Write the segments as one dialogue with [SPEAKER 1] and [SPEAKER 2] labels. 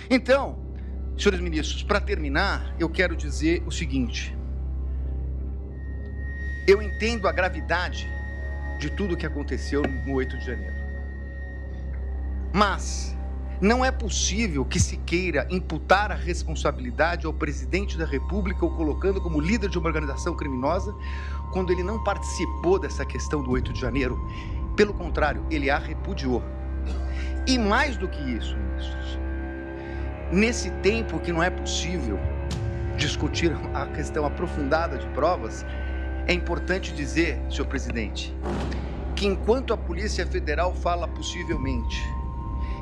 [SPEAKER 1] Então, senhores ministros, para terminar, eu quero dizer o seguinte: eu entendo a gravidade de tudo que aconteceu no 8 de janeiro, mas não é possível que se queira imputar a responsabilidade ao presidente da República, o colocando como líder de uma organização criminosa, quando ele não participou dessa questão do 8 de janeiro. Pelo contrário, ele a repudiou. E mais do que isso, ministros, nesse tempo que não é possível discutir a questão aprofundada de provas, é importante dizer, senhor presidente, que enquanto a Polícia Federal fala possivelmente,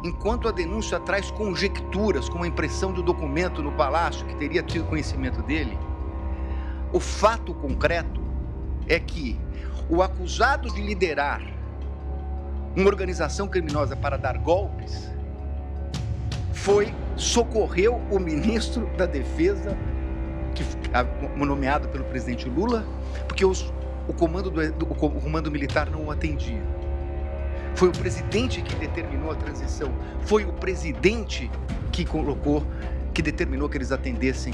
[SPEAKER 1] enquanto a denúncia traz conjecturas, como a impressão do documento no Palácio, que teria tido conhecimento dele, o fato concreto é que o acusado de liderar uma organização criminosa para dar golpes socorreu o ministro da Defesa, nomeado pelo presidente Lula, porque o comando militar não o atendia. Foi o presidente que determinou a transição. Foi o presidente que determinou que eles atendessem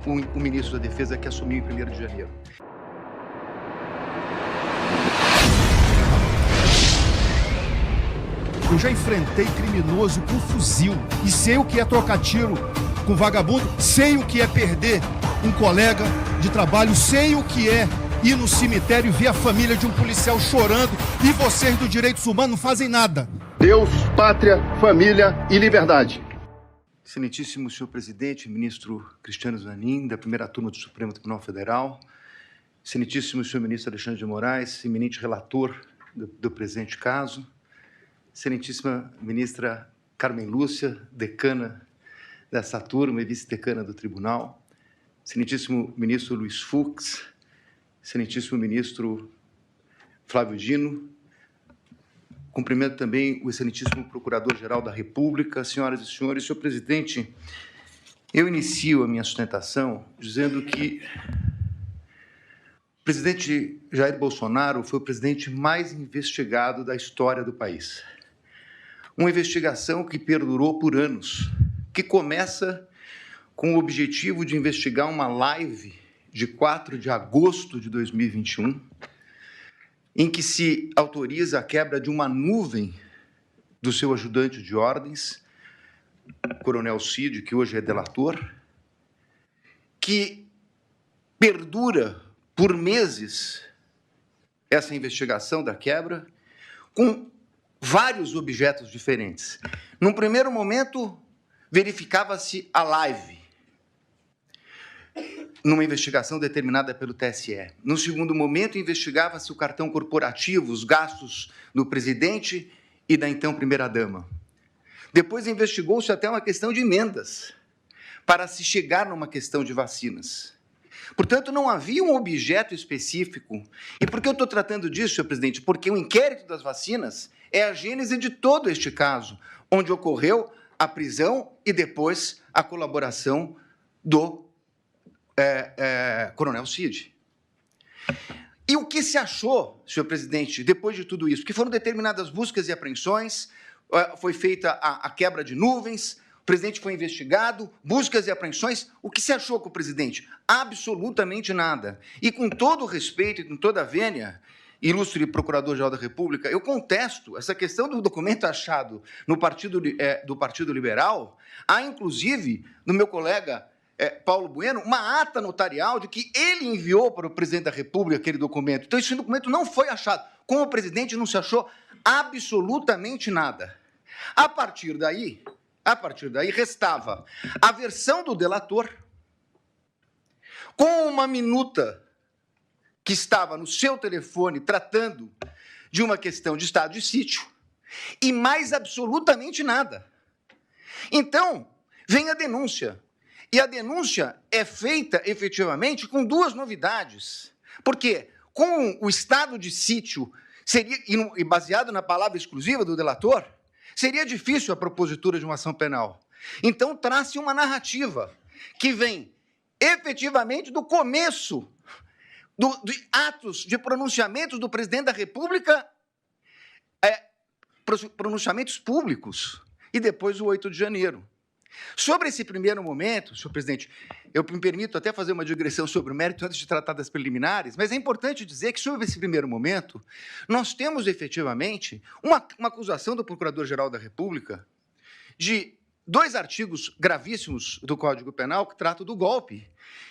[SPEAKER 1] o ministro da Defesa, que assumiu em 1º de janeiro.
[SPEAKER 2] Eu já enfrentei criminoso com fuzil e sei o que é trocar tiro com vagabundo, sei o que é perder um colega de trabalho, sei o que é ir no cemitério e ver a família de um policial chorando e vocês do Direitos Humanos não fazem nada.
[SPEAKER 3] Deus, pátria, família e liberdade.
[SPEAKER 1] Excelentíssimo senhor presidente, ministro Cristiano Zanin, da primeira turma do Supremo Tribunal Federal, excelentíssimo senhor ministro Alexandre de Moraes, eminente relator do presente caso, excelentíssima ministra Carmen Lúcia, decana dessa turma e vice-decana do tribunal, excelentíssimo ministro Luiz Fux, excelentíssimo ministro Flávio Dino, cumprimento também o excelentíssimo Procurador-Geral da República, senhoras e senhores. Senhor presidente, eu inicio a minha sustentação dizendo que o presidente Jair Bolsonaro foi o presidente mais investigado da história do país. Uma investigação que perdurou por anos, que começa com o objetivo de investigar uma live de 4 de agosto de 2021, em que se autoriza a quebra de uma nuvem do seu ajudante de ordens, Coronel Cid, que hoje é delator, que perdura por meses essa investigação da quebra, com vários objetos diferentes. Num primeiro momento, verificava-se a live, numa investigação determinada pelo TSE. No segundo momento, investigava-se o cartão corporativo, os gastos do presidente e da então primeira-dama. Depois investigou-se até uma questão de emendas, para se chegar numa questão de vacinas. Portanto, não havia um objeto específico. E por que eu estou tratando disso, senhor presidente? Porque o inquérito das vacinas é a gênese de todo este caso, onde ocorreu a prisão e depois a colaboração do Coronel Cid. E o que se achou, senhor presidente, depois de tudo isso? Que foram determinadas buscas e apreensões, foi feita a quebra de nuvens, o presidente foi investigado, buscas e apreensões. O que se achou com o presidente? Absolutamente nada. E com todo o respeito e com toda a vênia, ilustre Procurador-Geral da República, eu contesto essa questão do documento achado no do Partido Liberal. Há, inclusive, no meu colega Paulo Bueno, uma ata notarial de que ele enviou para o presidente da República aquele documento. Então, esse documento não foi achado. Com o presidente não se achou absolutamente nada. A partir daí, restava a versão do delator, com uma minuta que estava no seu telefone tratando de uma questão de estado de sítio, e mais absolutamente nada. Então, vem a denúncia. E a denúncia é feita, efetivamente, com duas novidades. Porque, com o estado de sítio, e baseado na palavra exclusiva do delator, seria difícil a propositura de uma ação penal. Então, traz-se uma narrativa que vem, efetivamente, do começo de atos de pronunciamentos do presidente da República, pronunciamentos públicos, e depois o 8 de janeiro. Sobre esse primeiro momento, senhor presidente, eu me permito até fazer uma digressão sobre o mérito antes de tratar das preliminares, mas é importante dizer que, sobre esse primeiro momento, nós temos efetivamente uma acusação do Procurador-Geral da República de 2 artigos gravíssimos do Código Penal que tratam do golpe,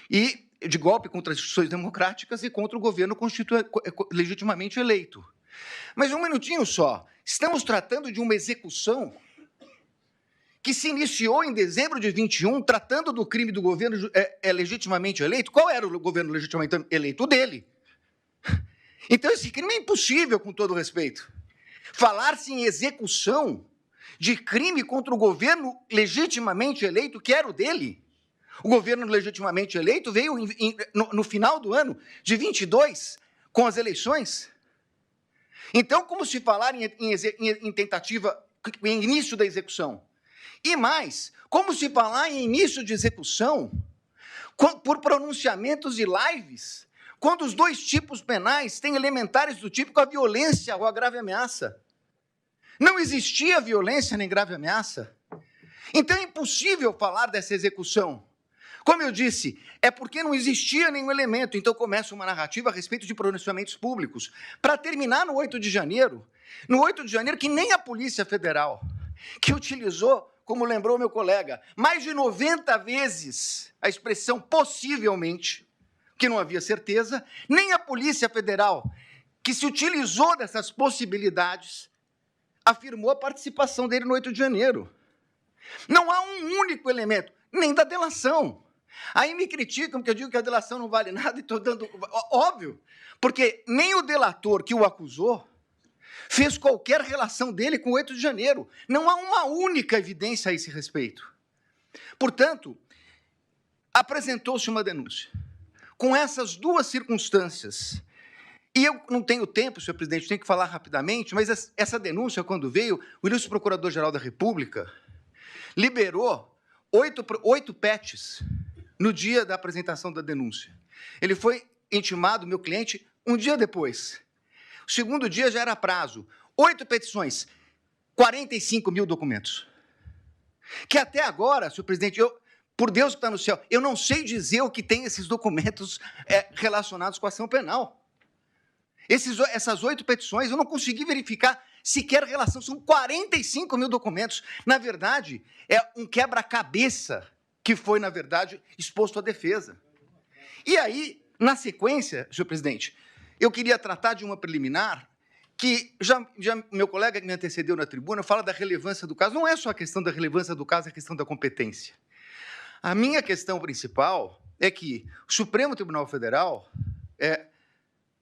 [SPEAKER 1] e de golpe contra as instituições democráticas e contra o governo legitimamente eleito. Mas um minutinho só, estamos tratando de uma execução que se iniciou em dezembro de 21, tratando do crime do governo legitimamente eleito. Qual era o governo legitimamente eleito? O dele. Então, esse crime é impossível, com todo respeito. Falar-se em execução de crime contra o governo legitimamente eleito, que era o dele. O governo legitimamente eleito veio no final do ano de 22, com as eleições. Então, como se falar em tentativa, em início da execução? E mais, como se falar em início de execução por pronunciamentos e lives, quando os 2 tipos penais têm elementares do tipo a violência ou a grave ameaça? Não existia violência nem grave ameaça. Então é impossível falar dessa execução. Como eu disse, é porque não existia nenhum elemento, então começa uma narrativa a respeito de pronunciamentos públicos, para terminar no 8 de janeiro, que nem a Polícia Federal, que utilizou, como lembrou meu colega, mais de 90 vezes a expressão possivelmente, que não havia certeza, nem a Polícia Federal, que se utilizou dessas possibilidades, afirmou a participação dele no 8 de janeiro. Não há um único elemento, nem da delação. Aí me criticam que eu digo que a delação não vale nada e estou dando... Óbvio, porque nem o delator que o acusou fez qualquer relação dele com o 8 de janeiro. Não há uma única evidência a esse respeito. Portanto, apresentou-se uma denúncia. Com essas 2 circunstâncias, e eu não tenho tempo, senhor presidente, tenho que falar rapidamente, mas essa denúncia, quando veio, o ilustre Procurador-Geral da República liberou 8 PETs no dia da apresentação da denúncia. Ele foi intimado, meu cliente, um dia depois. O segundo dia já era prazo. 8 petições, 45 mil documentos. Que até agora, senhor presidente, por Deus que está no céu, eu não sei dizer o que tem esses documentos relacionados com a ação penal. Essas 8 petições, eu não consegui verificar sequer relação, são 45 mil documentos. Na verdade, é um quebra-cabeça que foi, na verdade, exposto à defesa. E aí, na sequência, senhor presidente, eu queria tratar de uma preliminar que já meu colega que me antecedeu na tribuna fala da relevância do caso. Não é só a questão da relevância do caso, é a questão da competência. A minha questão principal é que o Supremo Tribunal Federal,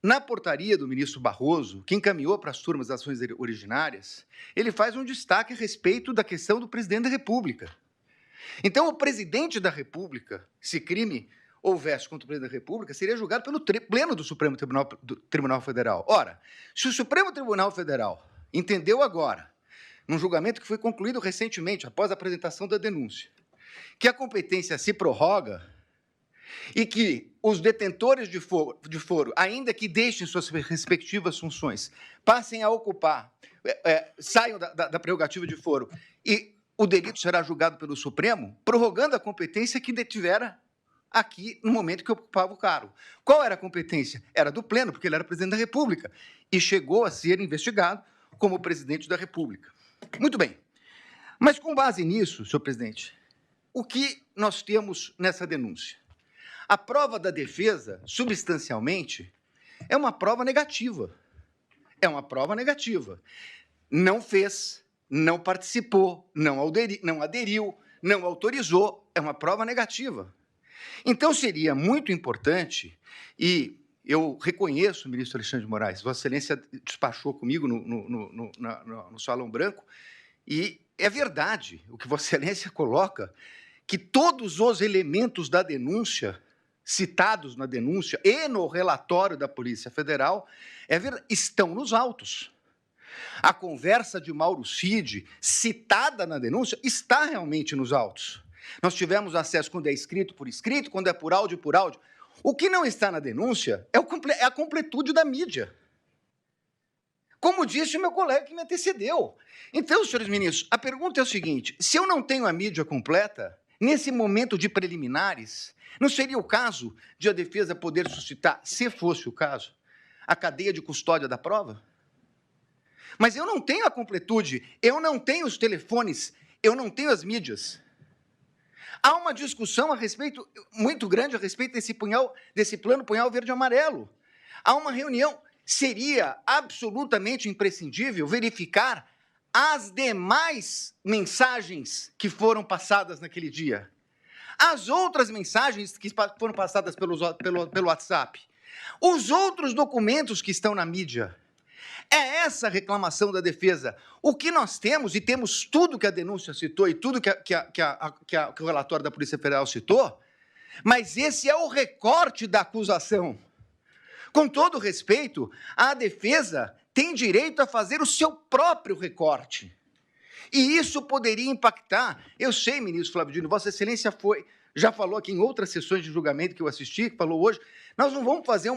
[SPEAKER 1] na portaria do ministro Barroso, que encaminhou para as turmas das ações originárias, ele faz um destaque a respeito da questão do presidente da República. Então, o presidente da República, se crime houvesse contra o presidente da República, seria julgado pelo pleno do Supremo Tribunal Federal. Ora, se o Supremo Tribunal Federal entendeu agora, num julgamento que foi concluído recentemente, após a apresentação da denúncia, que a competência se prorroga e que os detentores de foro, ainda que deixem suas respectivas funções, passem a ocupar, saiam da prerrogativa de foro, e o delito será julgado pelo Supremo, prorrogando a competência que detivera aqui no momento que ocupava o cargo. Qual era a competência? Era do pleno, porque ele era presidente da República, e chegou a ser investigado como presidente da República. Muito bem. Mas, com base nisso, senhor presidente, o que nós temos nessa denúncia? A prova da defesa, substancialmente, é uma prova negativa. É uma prova negativa. Não fez, não participou, não aderiu, não autorizou. É uma prova negativa. Então, seria muito importante, e eu reconheço, ministro Alexandre de Moraes, Vossa Excelência despachou comigo no Salão Branco, e é verdade o que Vossa Excelência coloca, que todos os elementos da denúncia, citados na denúncia e no relatório da Polícia Federal, estão nos autos. A conversa de Mauro Cid, citada na denúncia, está realmente nos autos. Nós tivemos acesso quando é escrito por escrito, quando é por áudio, por áudio. O que não está na denúncia é a completude da mídia. como disse o meu colega que me antecedeu. Então, senhores ministros, a pergunta é o seguinte: se eu não tenho a mídia completa, nesse momento de preliminares, não seria o caso de a defesa poder suscitar, se fosse o caso, a cadeia de custódia da prova? Mas eu não tenho a completude, eu não tenho os telefones, eu não tenho as mídias. Há uma discussão muito grande a respeito desse plano punhal verde e amarelo. Há uma reunião. Seria absolutamente imprescindível verificar as demais mensagens que foram passadas naquele dia. As outras mensagens que foram passadas pelo WhatsApp. Os outros documentos que estão na mídia. É essa a reclamação da defesa. O que nós temos, e temos tudo que a denúncia citou e tudo que o relatório da Polícia Federal citou, mas esse é o recorte da acusação. Com todo respeito, a defesa tem direito a fazer o seu próprio recorte. E isso poderia impactar. Eu sei, ministro Flávio Dino, Vossa Excelência já falou aqui em outras sessões de julgamento que eu assisti, que falou hoje, nós não vamos fazer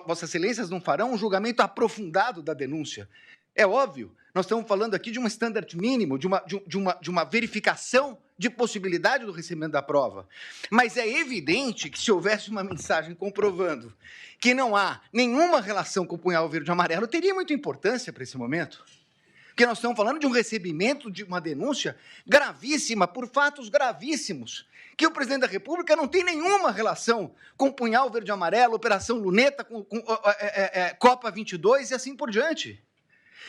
[SPEAKER 1] Vossas Excelências não farão um julgamento aprofundado da denúncia. É óbvio, nós estamos falando aqui de um standard mínimo, de uma verificação de possibilidade do recebimento da prova. Mas é evidente que se houvesse uma mensagem comprovando que não há nenhuma relação com o punhal verde e amarelo, teria muita importância para esse momento. Porque nós estamos falando de um recebimento de uma denúncia gravíssima, por fatos gravíssimos, que o presidente da República não tem nenhuma relação com o punhal verde e amarelo, Operação Luneta, com Copa 22 e assim por diante.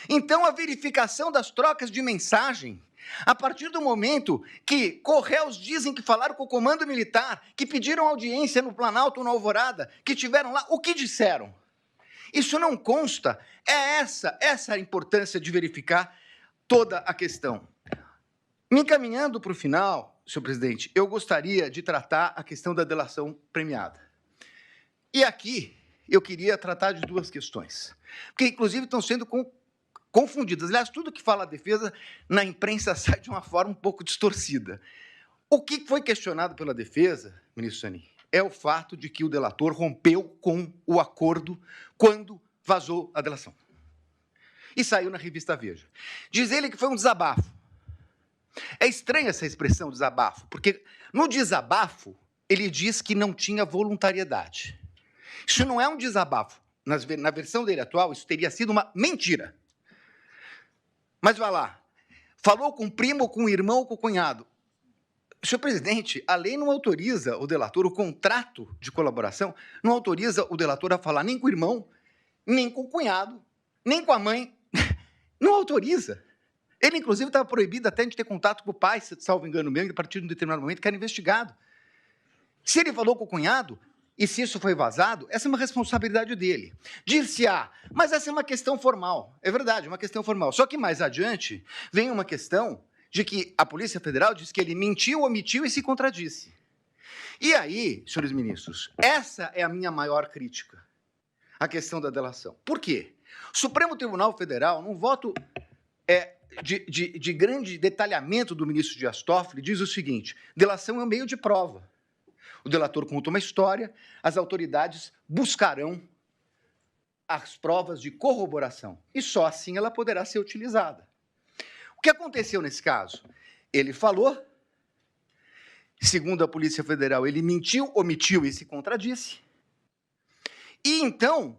[SPEAKER 1] Então, a verificação das trocas de mensagem, a partir do momento que Correios dizem que falaram com o Comando Militar, que pediram audiência no Planalto, na Alvorada, que tiveram lá, o que disseram? Isso não consta. É essa a importância de verificar toda a questão. Me encaminhando para o final, senhor presidente, eu gostaria de tratar a questão da delação premiada. E aqui eu queria tratar de duas questões, porque inclusive estão sendo confundidas. Aliás, tudo que fala a defesa na imprensa sai de uma forma um pouco distorcida. O que foi questionado pela defesa, ministro Zanin, é o fato de que o delator rompeu com o acordo quando vazou a delação. E saiu na revista Veja. Diz ele que foi um desabafo. É estranha essa expressão, desabafo, porque no desabafo ele diz que não tinha voluntariedade. Isso não é um desabafo. Na versão dele atual, isso teria sido uma mentira. Mas vai lá. Falou com o primo, com o irmão, com o cunhado. Senhor presidente, a lei não autoriza o delator, o contrato de colaboração, não autoriza o delator a falar nem com o irmão, nem com o cunhado, nem com a mãe. Não autoriza. Ele, inclusive, estava proibido até de ter contato com o pai, salvo engano meu, a partir de um determinado momento, que era investigado. Se ele falou com o cunhado, e se isso foi vazado, essa é uma responsabilidade dele. Dir-se-á, mas essa é uma questão formal. É verdade, uma questão formal. Só que mais adiante vem uma questão de que a Polícia Federal diz que ele mentiu, omitiu e se contradisse. E aí, senhores ministros, essa é a minha maior crítica, a questão da delação. Por quê? O Supremo Tribunal Federal, num voto de grande detalhamento do ministro Dias Toffoli, diz o seguinte: delação é um meio de prova. O delator conta uma história, as autoridades buscarão as provas de corroboração, e só assim ela poderá ser utilizada. O que aconteceu nesse caso? Ele falou, segundo a Polícia Federal, ele mentiu, omitiu e se contradisse. E então,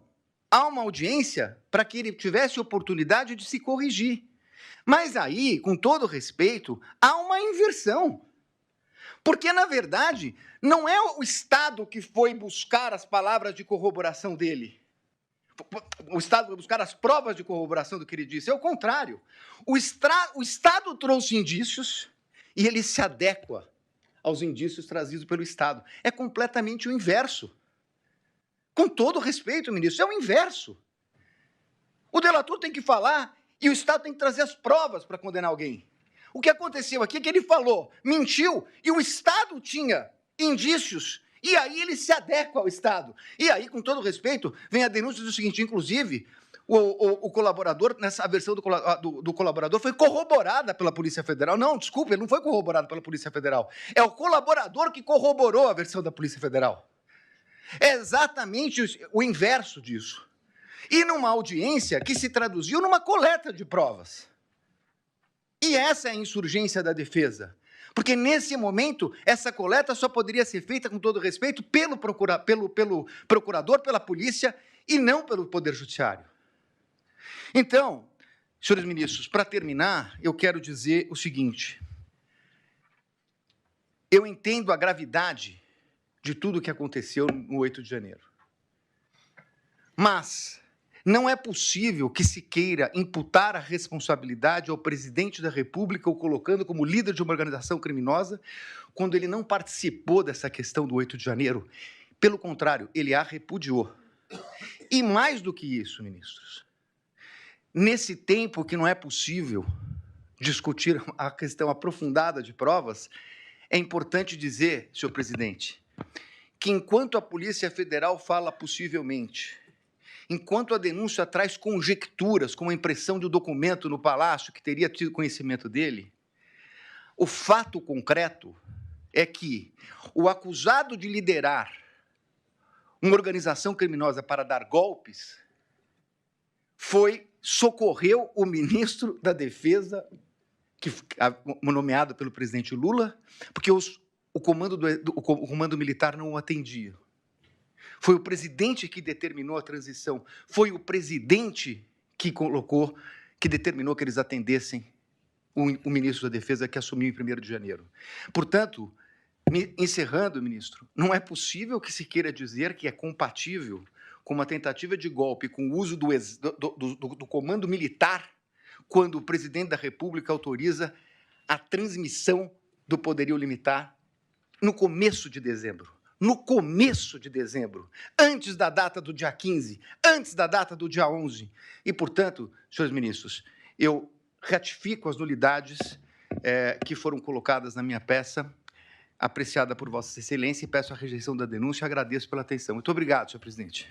[SPEAKER 1] há uma audiência para que ele tivesse oportunidade de se corrigir. Mas aí, com todo respeito, há uma inversão. Porque, na verdade, não é o Estado que foi buscar as palavras de corroboração dele. O Estado vai buscar as provas de corroboração do que ele disse. É o contrário. O Estado trouxe indícios e ele se adequa aos indícios trazidos pelo Estado. É completamente o inverso. Com todo respeito, ministro, é o inverso. O delator tem que falar e o Estado tem que trazer as provas para condenar alguém. O que aconteceu aqui é que ele falou, mentiu, e o Estado tinha indícios, e aí ele se adequa ao Estado. E aí, com todo respeito, vem a denúncia do seguinte, inclusive, o colaborador, nessa versão do colaborador, foi corroborada pela Polícia Federal. Não, desculpe, ele não foi corroborado pela Polícia Federal. É o colaborador que corroborou a versão da Polícia Federal. É exatamente o inverso disso. e numa audiência que se traduziu numa coleta de provas. E essa é a insurgência da defesa. Porque, nesse momento, essa coleta só poderia ser feita, com todo respeito, pelo procurador, pela polícia, e não pelo Poder Judiciário. Então, senhores ministros, para terminar, eu quero dizer o seguinte. Eu entendo a gravidade de tudo o que aconteceu no 8 de janeiro. Mas não é possível que se queira imputar a responsabilidade ao presidente da República, o colocando como líder de uma organização criminosa, quando ele não participou dessa questão do 8 de janeiro. Pelo contrário, ele a repudiou. E mais do que isso, ministros, nesse tempo que não é possível discutir a questão aprofundada de provas, é importante dizer, senhor presidente, que enquanto a Polícia Federal fala possivelmente, enquanto a denúncia traz conjecturas, como a impressão de um documento no Palácio que teria tido conhecimento dele, o fato concreto é que o acusado de liderar uma organização criminosa para dar golpes socorreu o ministro da Defesa, nomeado pelo presidente Lula, porque o comando militar não o atendia. Foi o presidente que determinou a transição. Foi o presidente que determinou que eles atendessem o ministro da Defesa que assumiu em 1º de janeiro. Portanto, encerrando, ministro, não é possível que se queira dizer que é compatível com uma tentativa de golpe, com o uso do comando militar, quando o presidente da República autoriza a transmissão do poderio limitar no começo de dezembro. No começo de dezembro, antes da data do dia 15, antes da data do dia 11. E, portanto, senhores ministros, eu ratifico as nulidades que foram colocadas na minha peça, apreciada por Vossa Excelência, e peço a rejeição da denúncia e agradeço pela atenção. Muito obrigado, senhor presidente.